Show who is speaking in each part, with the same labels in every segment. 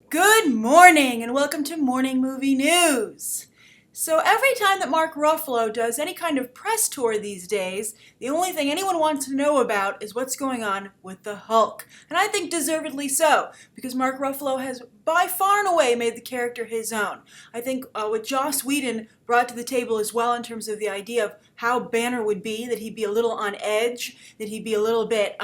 Speaker 1: Good morning and welcome to Morning Movie News. So every time that Mark Ruffalo does any kind of press tour these days, the only thing anyone wants to know about is what's going on with the Hulk. And I think deservedly so, because Mark Ruffalo has by far and away made the character his own. I think what Joss Whedon brought to the table as well in terms of the idea of how Banner would be, that he'd be a little on edge, that he'd be a little bit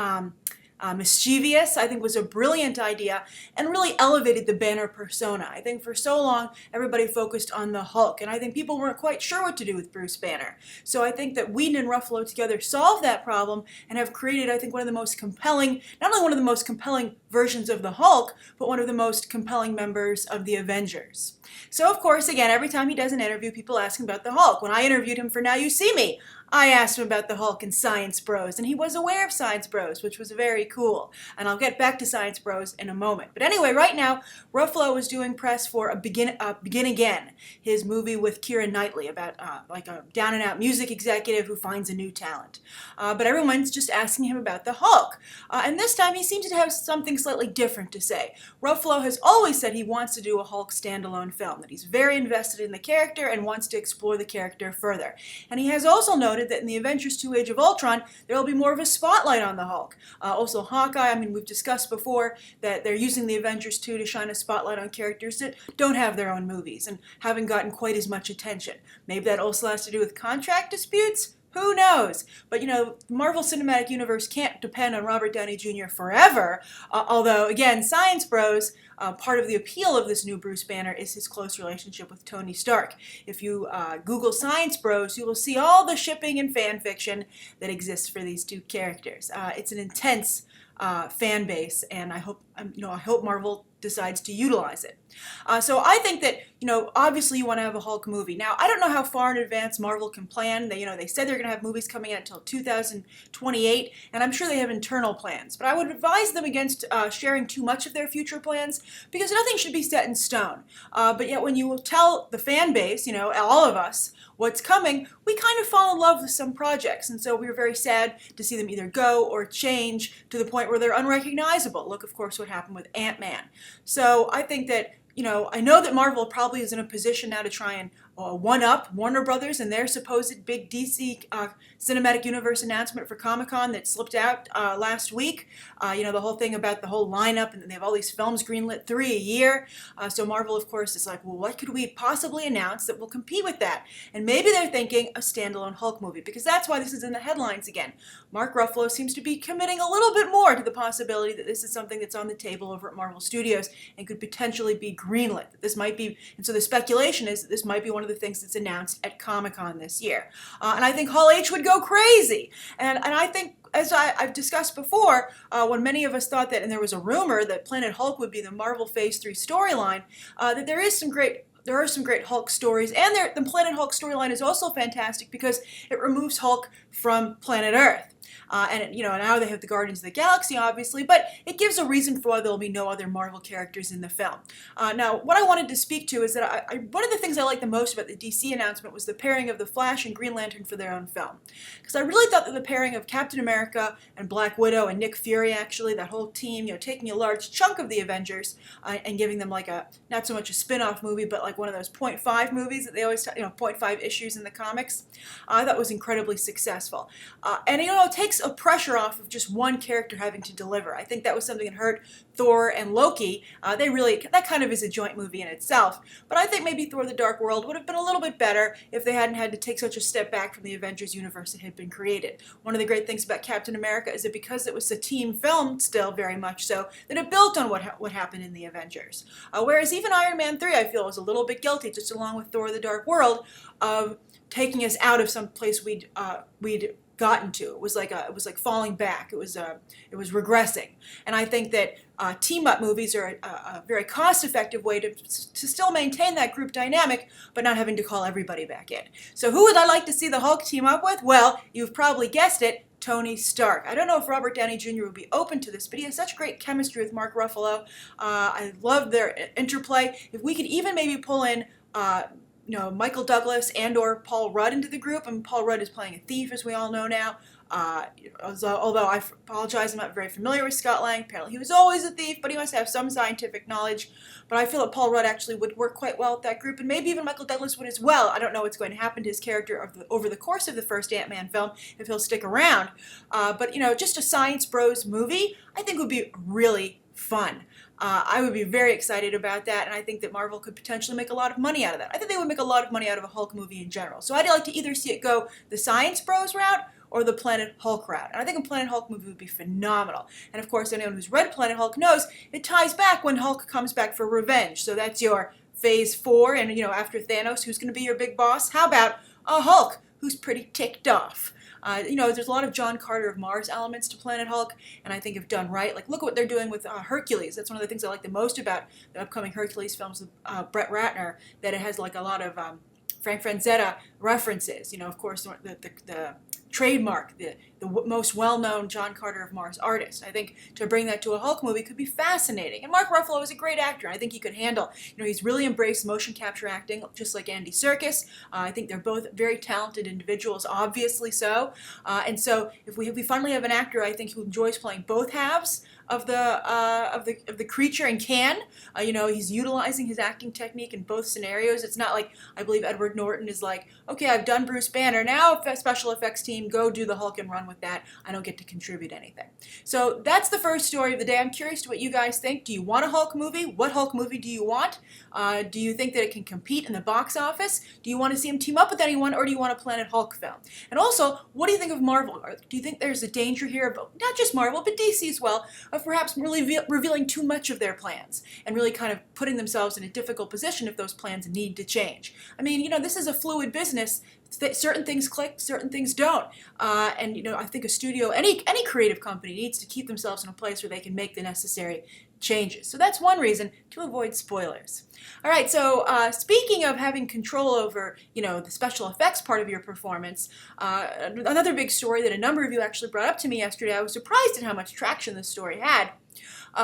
Speaker 1: mischievous, I think was a brilliant idea and really elevated the Banner persona. I think for so long everybody focused on the Hulk, and I think people weren't quite sure what to do with Bruce Banner. So I think that Whedon and Ruffalo together solved that problem and have created, I think, one of the most compelling, not only one of the most compelling versions of the Hulk, but one of the most compelling members of the Avengers. So of course, again, every time he does an interview, people ask him about the Hulk. When I interviewed him for Now You See Me, I asked him about the Hulk and Science Bros, and he was aware of Science Bros, which was very cool. And I'll get back to Science Bros in a moment. But anyway, right now, Ruffalo is doing press for Begin Again, his movie with Keira Knightley about like a down-and-out music executive who finds a new talent. But everyone's just asking him about the Hulk. And this time, he seems to have something slightly different to say. Ruffalo has always said he wants to do a Hulk standalone film, that he's very invested in the character and wants to explore the character further. And he has also noted that in the Avengers 2 Age of Ultron, there will be more of a spotlight on the Hulk. Also Hawkeye, I mean, we've discussed before that they're using the Avengers 2 to shine a spotlight on characters that don't have their own movies and haven't gotten quite as much attention. Maybe that also has to do with contract disputes? Who knows? But you know, the Marvel Cinematic Universe can't depend on Robert Downey Jr. forever. Although, again, Science Bros, part of the appeal of this new Bruce Banner is his close relationship with Tony Stark. If you Google Science Bros, you will see all the shipping and fan fiction that exists for these two characters. It's an intense fan base, and I hope Marvel decides to utilize it. So I think that, obviously you want to have a Hulk movie. Now, I don't know how far in advance Marvel can plan. They said they're going to have movies coming out until 2028, and I'm sure they have internal plans. But I would advise them against sharing too much of their future plans, because nothing should be set in stone. But yet when you tell the fan base, all of us, what's coming, we kind of fall in love with some projects. And so we were very sad to see them either go or change to the point where they're unrecognizable. Look, of course, what happened with Ant-Man. So I think that, I know that Marvel probably is in a position now to try and one-up Warner Brothers and their supposed big DC Cinematic Universe announcement for Comic-Con that slipped out last week. The whole thing about the whole lineup, and they have all these films greenlit 3 a year. So Marvel, of course, is like, well, what could we possibly announce that will compete with that? And maybe they're thinking a standalone Hulk movie, because that's why this is in the headlines again. Mark Ruffalo seems to be committing a little bit more to the possibility that this is something that's on the table over at Marvel Studios and could potentially be greenlit. This might be, and so the speculation is that this might be one of the things that's announced at Comic-Con this year. And I think Hall H would go crazy. And I think, as I've discussed before, when many of us thought that, and there was a rumor that Planet Hulk would be the Marvel Phase 3 storyline, that there are some great Hulk stories, and the Planet Hulk storyline is also fantastic because it removes Hulk from planet Earth. And now they have the Guardians of the Galaxy, obviously, but it gives a reason for why there will be no other Marvel characters in the film. Now, what I wanted to speak to is that one of the things I liked the most about the DC announcement was the pairing of the Flash and Green Lantern for their own film. Because I really thought that the pairing of Captain America and Black Widow and Nick Fury, actually, that whole team, taking a large chunk of the Avengers and giving them like not so much a spin-off movie, but like one of those .5 movies that they always, .5 issues in the comics, I thought was incredibly successful. And it takes a pressure off of just one character having to deliver. I think that was something that hurt Thor and Loki. That kind of is a joint movie in itself. But I think maybe Thor: The Dark World would have been a little bit better if they hadn't had to take such a step back from the Avengers universe that had been created. One of the great things about Captain America is that because it was a team film, still very much so, that it built on what happened in the Avengers. Whereas even Iron Man 3, I feel, was a little bit guilty, just along with Thor: The Dark World, of taking us out of some place we'd gotten to. It was like falling back. It was regressing. And I think that team-up movies are a very cost-effective way to still maintain that group dynamic, but not having to call everybody back in. So who would I like to see the Hulk team up with? Well, you've probably guessed it, Tony Stark. I don't know if Robert Downey Jr. would be open to this, but he has such great chemistry with Mark Ruffalo. I love their interplay. If we could even maybe pull in Michael Douglas and or Paul Rudd into the group, and Paul Rudd is playing a thief, as we all know now. Although I apologize, I'm not very familiar with Scott Lang. Apparently he was always a thief, but he must have some scientific knowledge. But I feel that Paul Rudd actually would work quite well with that group, and maybe even Michael Douglas would as well. I don't know what's going to happen to his character over the course of the first Ant-Man film, if he'll stick around. But just a Science Bros movie, I think would be really fun. I would be very excited about that, and I think that Marvel could potentially make a lot of money out of that. I think they would make a lot of money out of a Hulk movie in general. So I'd like to either see it go the Science Bros route or the Planet Hulk route. And I think a Planet Hulk movie would be phenomenal. And of course, anyone who's read Planet Hulk knows it ties back when Hulk comes back for revenge. So that's your Phase 4, and after Thanos, who's going to be your big boss? How about a Hulk who's pretty ticked off? There's a lot of John Carter of Mars elements to Planet Hulk, and I think if done right, like look at what they're doing with Hercules. That's one of the things I like the most about the upcoming Hercules films with Brett Ratner, that it has like a lot of Frank Frazetta references. Of course, the trademark, the most well-known John Carter of Mars artist. I think to bring that to a Hulk movie could be fascinating. And Mark Ruffalo is a great actor. I think he could handle, he's really embraced motion capture acting, just like Andy Serkis. I think they're both very talented individuals, obviously so. And so if we finally have an actor, I think who enjoys playing both halves of the creature and can. He's utilizing his acting technique in both scenarios. It's not like, I believe Edward Norton is like, okay, I've done Bruce Banner, now special effects team, go do the Hulk and run with that. I don't get to contribute anything. So that's the first story of the day. I'm curious to what you guys think. Do you want a Hulk movie? What Hulk movie do you want? Do you think that it can compete in the box office? Do you want to see him team up with anyone, or do you want a Planet Hulk film? And also, what do you think of Marvel? Do you think there's a danger here, of, not just Marvel, but DC as well, of perhaps really revealing too much of their plans and really kind of putting themselves in a difficult position if those plans need to change? I mean, this is a fluid business. Certain things click, certain things don't. And I think a studio, any creative company, needs to keep themselves in a place where they can make the necessary changes. So that's one reason to avoid spoilers. All right, so speaking of having control over, the special effects part of your performance, another big story that a number of you actually brought up to me yesterday, I was surprised at how much traction this story had,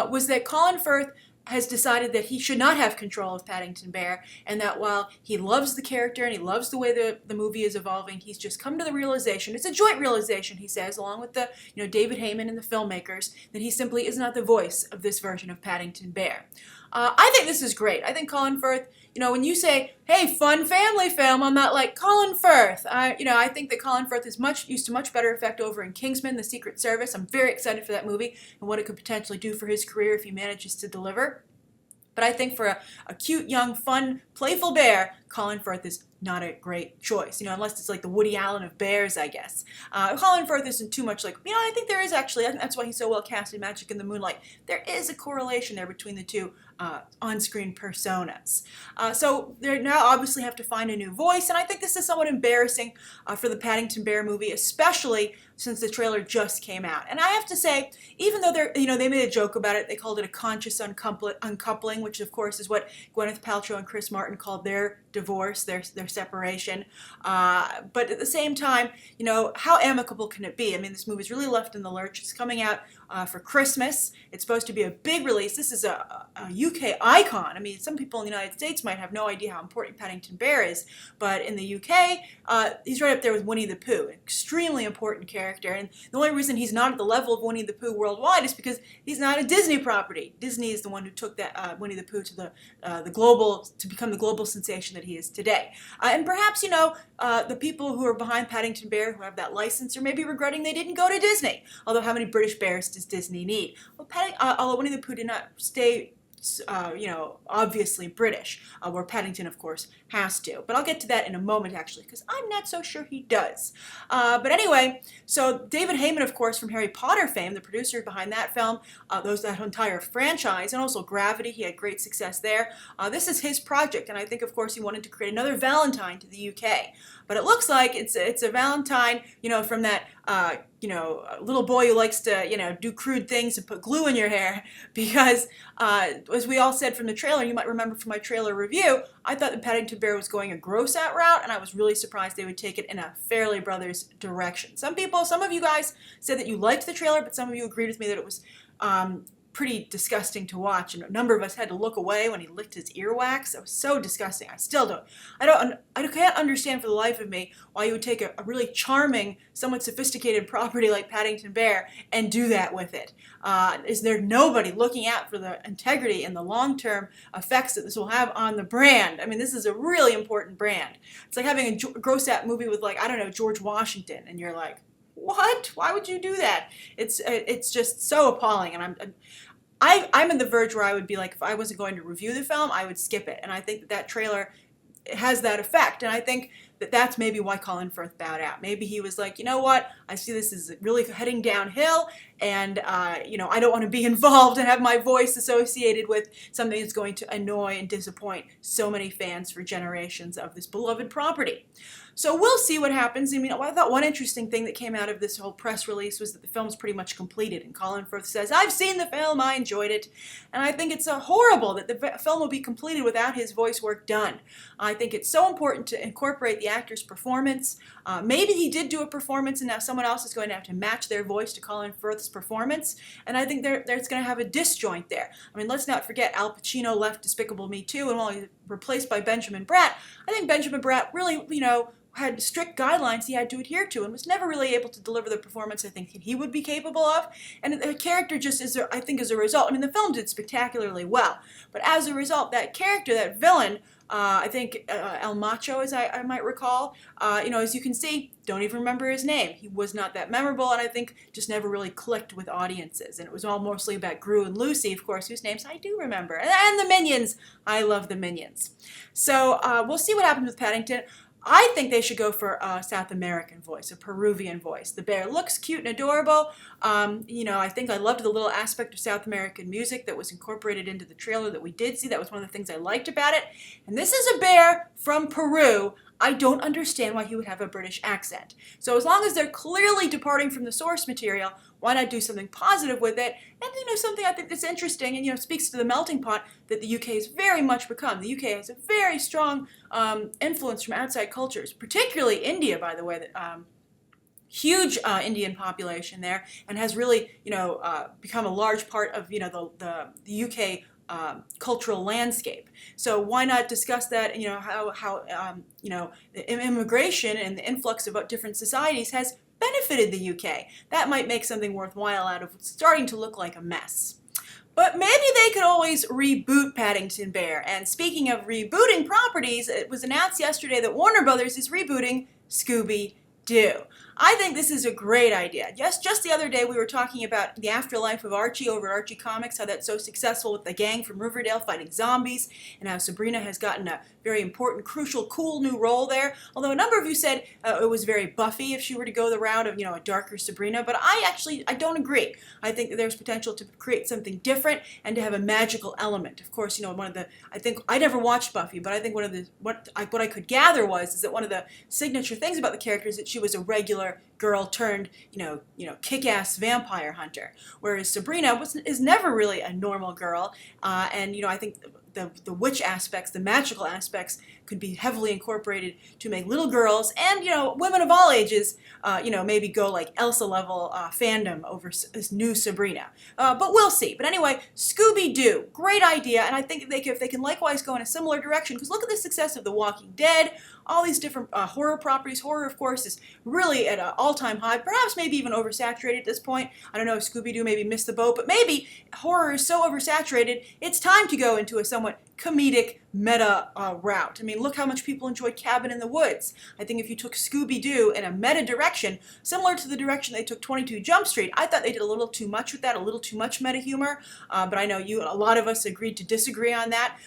Speaker 1: was that Colin Firth has decided that he should not have control of Paddington Bear, and that while he loves the character and he loves the way the movie is evolving, he's just come to the realization, it's a joint realization, he says, along with the David Heyman and the filmmakers, that he simply is not the voice of this version of Paddington Bear. I think this is great. I think Colin Firth, when you say, hey, fun family film, I'm not like, Colin Firth. I think that Colin Firth is used to much better effect over in Kingsman, The Secret Service. I'm very excited for that movie and what it could potentially do for his career if he manages to deliver. But I think for a cute, young, fun, playful bear, Colin Firth is not a great choice, unless it's like the Woody Allen of bears, I guess. Colin Firth isn't too much like, I think there is actually, I think that's why he's so well cast in Magic in the Moonlight. There is a correlation there between the two on-screen personas. So they now obviously have to find a new voice, and I think this is somewhat embarrassing for the Paddington Bear movie, especially since the trailer just came out. And I have to say, even though they made a joke about it, they called it a conscious uncoupling, which of course is what Gwyneth Paltrow and Chris Martin called their divorce, their separation. But at the same time, how amicable can it be? I mean, this movie's really left in the lurch. It's coming out for Christmas. It's supposed to be a big release. This is a UK icon. I mean, some people in the United States might have no idea how important Paddington Bear is, but in the UK, he's right up there with Winnie the Pooh, an extremely important character. And the only reason he's not at the level of Winnie the Pooh worldwide is because he's not a Disney property. Disney is the one who took that Winnie the Pooh to the global, to become the global sensation that he is today. And perhaps, the people who are behind Paddington Bear, who have that license, are maybe regretting they didn't go to Disney. Although how many British bears does Disney need? Well, although Winnie the Pooh did not stay obviously British, where Paddington, of course, has to. But I'll get to that in a moment, actually, because I'm not so sure he does. But anyway, so David Heyman, of course, from Harry Potter fame, the producer behind that film, that entire franchise, and also Gravity, he had great success there. This is his project, and I think, of course, he wanted to create another Valentine to the UK. But it looks like it's a Valentine, from that, little boy who likes to, do crude things and put glue in your hair, because as we all said from the trailer, you might remember from my trailer review, I thought the Paddington Bear was going a gross out route, and I was really surprised they would take it in a Farrelly Brothers direction. Some of you guys said that you liked the trailer, but some of you agreed with me that it was pretty disgusting to watch, and a number of us had to look away when he licked his earwax. It was so disgusting. I still don't. I can't understand for the life of me why you would take a really charming, somewhat sophisticated property like Paddington Bear and do that with it. Is there nobody looking out for the integrity and the long-term effects that this will have on the brand? I mean, this is a really important brand. It's like having a gross-out movie with, like, I don't know, George Washington, and you're like, what? Why would you do that? It's just so appalling, and I'm on the verge where I would be like, if I wasn't going to review the film, I would skip it. And I think that trailer has that effect. And I think that that's maybe why Colin Firth bowed out. Maybe he was like, you know what, I see this is really heading downhill, and I don't want to be involved and have my voice associated with something that's going to annoy and disappoint so many fans for generations of this beloved property. So we'll see what happens. I mean, I thought one interesting thing that came out of this whole press release was that the film's pretty much completed, and Colin Firth says, I've seen the film, I enjoyed it, and I think it's horrible that the film will be completed without his voice work done. I think it's so important to incorporate the actor's performance. Maybe he did do a performance, and now someone else is going to have to match their voice to Colin Firth's performance, and I think there's going to have a disjoint there. I mean, let's not forget Al Pacino left Despicable Me 2, and while he's replaced by Benjamin Bratt, I think Benjamin Bratt really, had strict guidelines he had to adhere to and was never really able to deliver the performance I think he would be capable of. And the character just is, I think, as a result, I mean, the film did spectacularly well, but as a result, that character, that villain, I think El Macho, as I might recall, as you can see, don't even remember his name. He was not that memorable, and I think just never really clicked with audiences. And it was all mostly about Gru and Lucy, of course, whose names I do remember. And the Minions. I love the Minions. So we'll see what happens with Paddington. I think they should go for a South American voice, a Peruvian voice. The bear looks cute and adorable. I think I loved the little aspect of South American music that was incorporated into the trailer that we did see. That was one of the things I liked about it. And this is a bear from Peru. I don't understand why he would have a British accent. So as long as they're clearly departing from the source material, why not do something positive with it? And something I think that's interesting and speaks to the melting pot that the UK has very much become. The UK has a very strong influence from outside cultures, particularly India, by the way. Huge Indian population there, and has really become a large part of the UK cultural landscape. So why not discuss that? How the immigration and the influx of different societies has benefited the UK. That might make something worthwhile out of what's starting to look like a mess. But maybe they could always reboot Paddington Bear. And speaking of rebooting properties, it was announced yesterday that Warner Brothers is rebooting Scooby-Doo. I think this is a great idea. Yes, just the other day we were talking about the afterlife of Archie over at Archie Comics, how that's so successful with the gang from Riverdale fighting zombies, and how Sabrina has gotten a very important, crucial, cool new role there. Although a number of you said it was very Buffy if she were to go the route of, a darker Sabrina, but I don't agree. I think that there's potential to create something different and to have a magical element. Of course, I never watched Buffy, but I think what I could gather is that one of the signature things about the character is that she was a regular girl turned, kick-ass vampire hunter, whereas Sabrina is never really a normal girl, and I think the witch aspects, the magical aspects, could be heavily incorporated to make little girls and women of all ages, maybe go like Elsa level fandom over this new Sabrina. But we'll see. But anyway, Scooby-Doo, great idea, and I think if they can likewise go in a similar direction, because look at the success of The Walking Dead, all these different horror properties. Horror, of course, is really at an all-time high, perhaps maybe even oversaturated at this point. I don't know if Scooby-Doo maybe missed the boat, but maybe horror is so oversaturated, it's time to go into a somewhat comedic meta route. I mean, look how much people enjoyed Cabin in the Woods. I think if you took Scooby-Doo in a meta direction, similar to the direction they took 22 Jump Street, I thought they did a little too much with that, a little too much meta humor, but I know a lot of us agreed to disagree on that.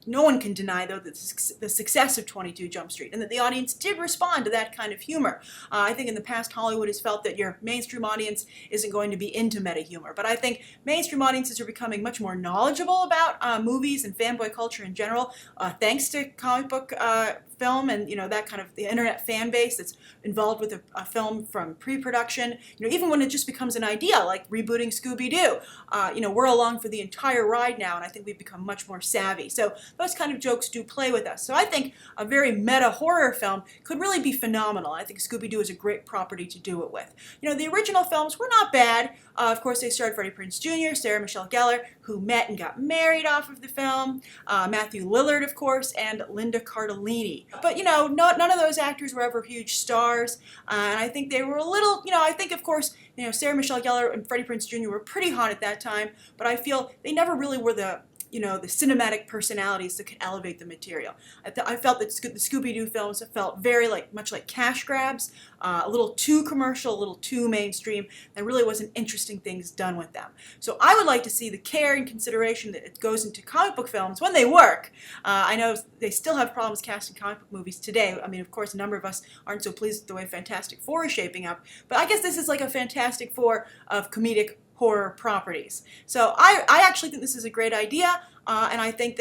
Speaker 1: No one can deny, though, that the success of 22 Jump Street and that the audience did respond to that kind of humor. I think in the past, Hollywood has felt that your mainstream audience isn't going to be into meta humor, but I think mainstream audiences are becoming much more knowledgeable about movies and fanboy culture culture in general, thanks to comic book film and that kind of the internet fan base that's involved with a film from pre-production. Even when it just becomes an idea, like rebooting Scooby-Doo, we're along for the entire ride now, and I think we've become much more savvy. So those kind of jokes do play with us. So I think a very meta horror film could really be phenomenal. I think Scooby-Doo is a great property to do it with. The original films were not bad. Of course, they starred Freddie Prinze Jr., Sarah Michelle Gellar, who met and got married off of the film, Matthew Lillard, of course, and Linda Cardellini. But, none of those actors were ever huge stars, and I think they were a little, I think, of course, Sarah Michelle Gellar and Freddie Prinze Jr. were pretty hot at that time, but I feel they never really were the cinematic personalities that could elevate the material. I felt that the Scooby-Doo films felt very much like cash grabs, a little too commercial, a little too mainstream. There really wasn't interesting things done with them. So I would like to see the care and consideration that it goes into comic book films when they work. I know they still have problems casting comic book movies today. I mean, of course, a number of us aren't so pleased with the way Fantastic Four is shaping up, but I guess this is like a Fantastic Four of comedic horror properties. So I actually think this is a great idea, and I think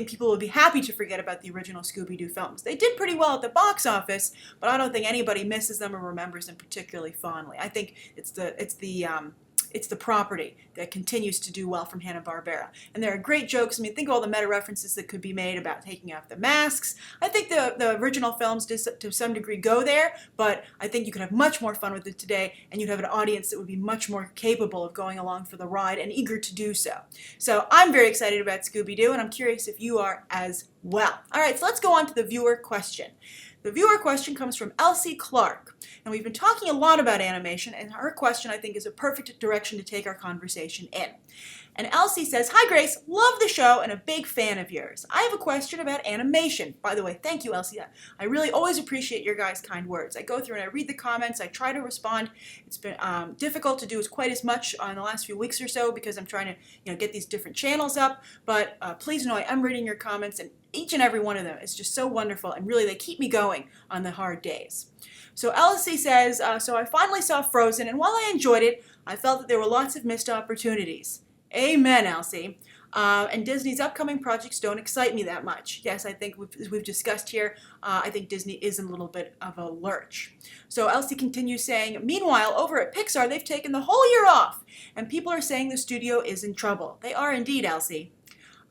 Speaker 1: people would be happy to forget about the original Scooby-Doo films. They did pretty well at the box office, but I don't think anybody misses them or remembers them particularly fondly. I think it's the property that continues to do well from Hanna-Barbera. And there are great jokes. I mean, think of all the meta references that could be made about taking off the masks. I think the original films to some degree go there, but I think you could have much more fun with it today, and you'd have an audience that would be much more capable of going along for the ride and eager to do so. So I'm very excited about Scooby-Doo, and I'm curious if you are as well. All right, so let's go on to the viewer question. The viewer question comes from Elsie Clark, and we've been talking a lot about animation, and her question, I think, is a perfect direction to take our conversation in. And Elsie says, "Hi Grace, love the show and a big fan of yours. I have a question about animation." By the way, thank you, Elsie. I really always appreciate your guys' kind words. I go through and I read the comments, I try to respond. It's been difficult to do quite as much in the last few weeks or so because I'm trying to get these different channels up, but please know I am reading your comments, and each and every one of them is just so wonderful, and really they keep me going on the hard days. So Elsie says, so I finally saw Frozen, and while I enjoyed it, I felt that there were lots of missed opportunities. Amen, Elsie. And Disney's upcoming projects don't excite me that much. Yes, I think as we've discussed here, I think Disney is in a little bit of a lurch. So Elsie continues saying, "Meanwhile, over at Pixar, they've taken the whole year off, and people are saying the studio is in trouble." They are indeed, Elsie.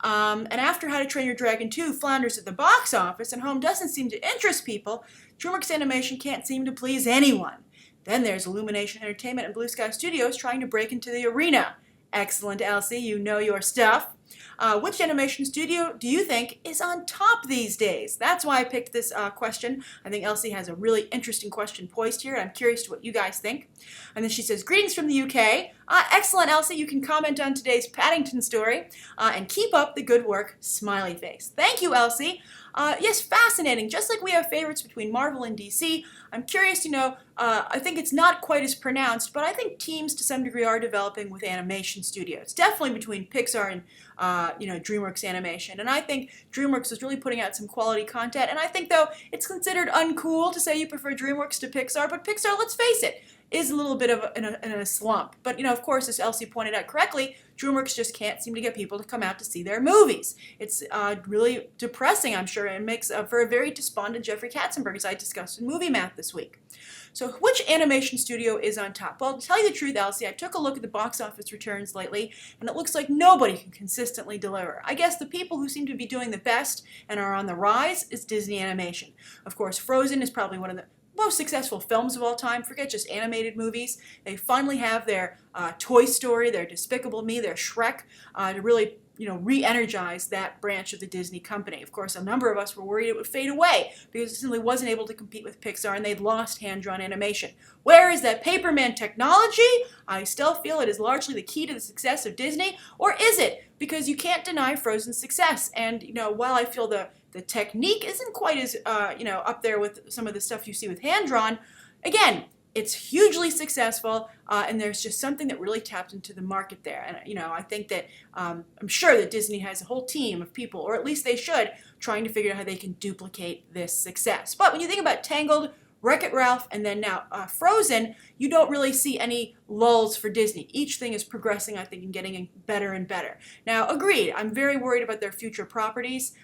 Speaker 1: And after How to Train Your Dragon 2 flounders at the box office and home doesn't seem to interest people, DreamWorks Animation can't seem to please anyone. Then there's Illumination Entertainment and Blue Sky Studios trying to break into the arena. Excellent, Elsie. You know your stuff. Which animation studio do you think is on top these days? That's why I picked this question. I think Elsie has a really interesting question poised here, and I'm curious to what you guys think. And then she says, "Greetings from the UK. Excellent, Elsie. You can comment on today's Paddington story. And keep up the good work, smiley face." Thank you, Elsie. Yes, fascinating. Just like we have favorites between Marvel and DC, I'm curious to know, I think it's not quite as pronounced, but I think teams to some degree are developing with animation studios. Definitely between Pixar and DreamWorks Animation. And I think DreamWorks is really putting out some quality content. And I think, though, it's considered uncool to say you prefer DreamWorks to Pixar, but Pixar, let's face it, is a little bit of in a slump. But, of course, as Elsie pointed out correctly, DreamWorks just can't seem to get people to come out to see their movies. It's really depressing, I'm sure, and makes for a very despondent Jeffrey Katzenberg, as I discussed in Movie Math this week. So which animation studio is on top? Well, to tell you the truth, Elsie, I took a look at the box office returns lately, and it looks like nobody can consistently deliver. I guess the people who seem to be doing the best and are on the rise is Disney Animation. Of course, Frozen is probably one of the most successful films of all time. Forget just animated movies. They finally have their Toy Story, their Despicable Me, their Shrek to really re-energize that branch of the Disney company. Of course, a number of us were worried it would fade away because it simply wasn't able to compete with Pixar and they'd lost hand-drawn animation. Where is that Paperman technology? I still feel it is largely the key to the success of Disney, or is it? Because you can't deny Frozen's success. And, while I feel the technique isn't quite as, up there with some of the stuff you see with hand-drawn, again, it's hugely successful, and there's just something that really tapped into the market there. And, I think that I'm sure that Disney has a whole team of people, or at least they should, trying to figure out how they can duplicate this success. But when you think about Tangled, Wreck-It Ralph, and then now Frozen, you don't really see any lulls for Disney. Each thing is progressing, I think, and getting better and better. Now, agreed, I'm very worried about their future properties.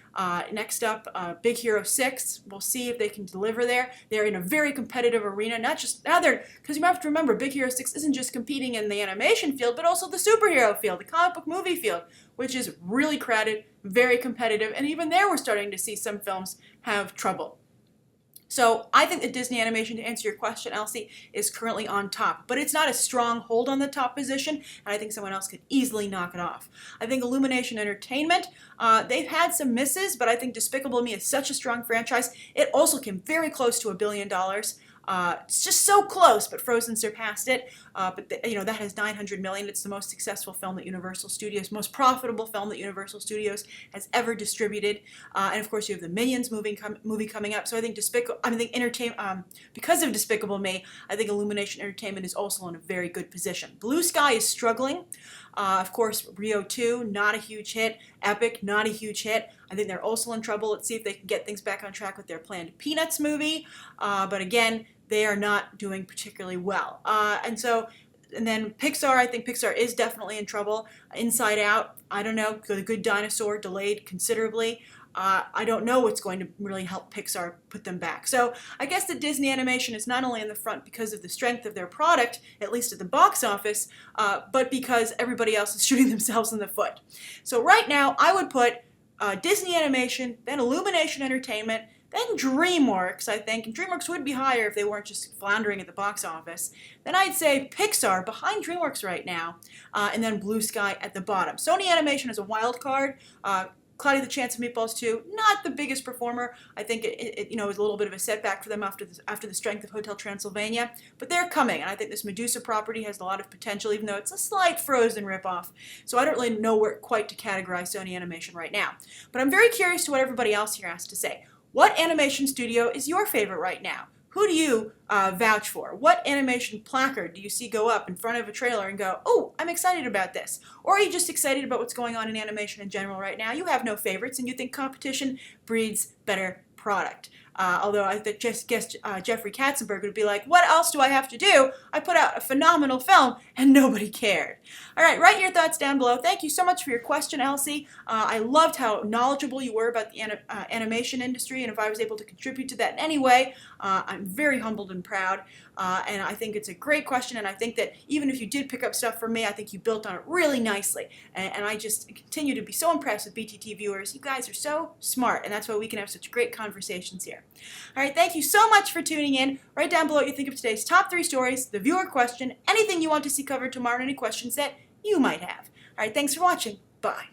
Speaker 1: Next up, Big Hero 6. We'll see if they can deliver there. They're in a very competitive arena, not just now because you have to remember, Big Hero 6 isn't just competing in the animation field, but also the superhero field, the comic book movie field, which is really crowded, very competitive, and even there we're starting to see some films have trouble. So I think that Disney Animation, to answer your question, Elsie, is currently on top. But it's not a strong hold on the top position, and I think someone else could easily knock it off. I think Illumination Entertainment, they've had some misses, but I think Despicable Me is such a strong franchise. It also came very close to $1 billion. It's just so close, but Frozen surpassed it. That has $900 million. It's the most successful film that Universal Studios, most profitable film that Universal Studios has ever distributed. And of course, you have the Minions movie coming up. So I think because of Despicable Me, I think Illumination Entertainment is also in a very good position. Blue Sky is struggling. Of course, Rio 2, not a huge hit. Epic, not a huge hit. I think they're also in trouble. Let's see if they can get things back on track with their planned Peanuts movie. But again, they are not doing particularly well. And then Pixar, I think Pixar is definitely in trouble. Inside Out, I don't know. The Good Dinosaur delayed considerably. I don't know what's going to really help Pixar put them back. So I guess that Disney Animation is not only in the front because of the strength of their product, at least at the box office, but because everybody else is shooting themselves in the foot. So right now, I would put Disney Animation, then Illumination Entertainment, then DreamWorks, I think. And DreamWorks would be higher if they weren't just floundering at the box office. Then I'd say Pixar behind DreamWorks right now, and then Blue Sky at the bottom. Sony Animation is a wild card. Cloudy the Chance of Meatballs 2, not the biggest performer. I think it was a little bit of a setback for them after the strength of Hotel Transylvania, but they're coming, and I think this Medusa property has a lot of potential, even though it's a slight Frozen ripoff. So I don't really know where quite to categorize Sony Animation right now. But I'm very curious to what everybody else here has to say. What animation studio is your favorite right now? Who do you vouch for? What animation placard do you see go up in front of a trailer and go, oh, I'm excited about this? Or are you just excited about what's going on in animation in general right now? You have no favorites and you think competition breeds better product. Although I guess Jeffrey Katzenberg would be like, what else do I have to do? I put out a phenomenal film and nobody cared. All right, write your thoughts down below. Thank you so much for your question, Elsie. I loved how knowledgeable you were about the animation industry, and if I was able to contribute to that in any way, I'm very humbled and proud. And I think it's a great question, and I think that even if you did pick up stuff from me, I think you built on it really nicely. And I just continue to be so impressed with BTT viewers. You guys are so smart, and that's why we can have such great conversations here. All right, thank you so much for tuning in. Write down below what you think of today's top 3 stories, the viewer question, anything you want to see covered tomorrow, and any questions that you might have. All right, thanks for watching. Bye.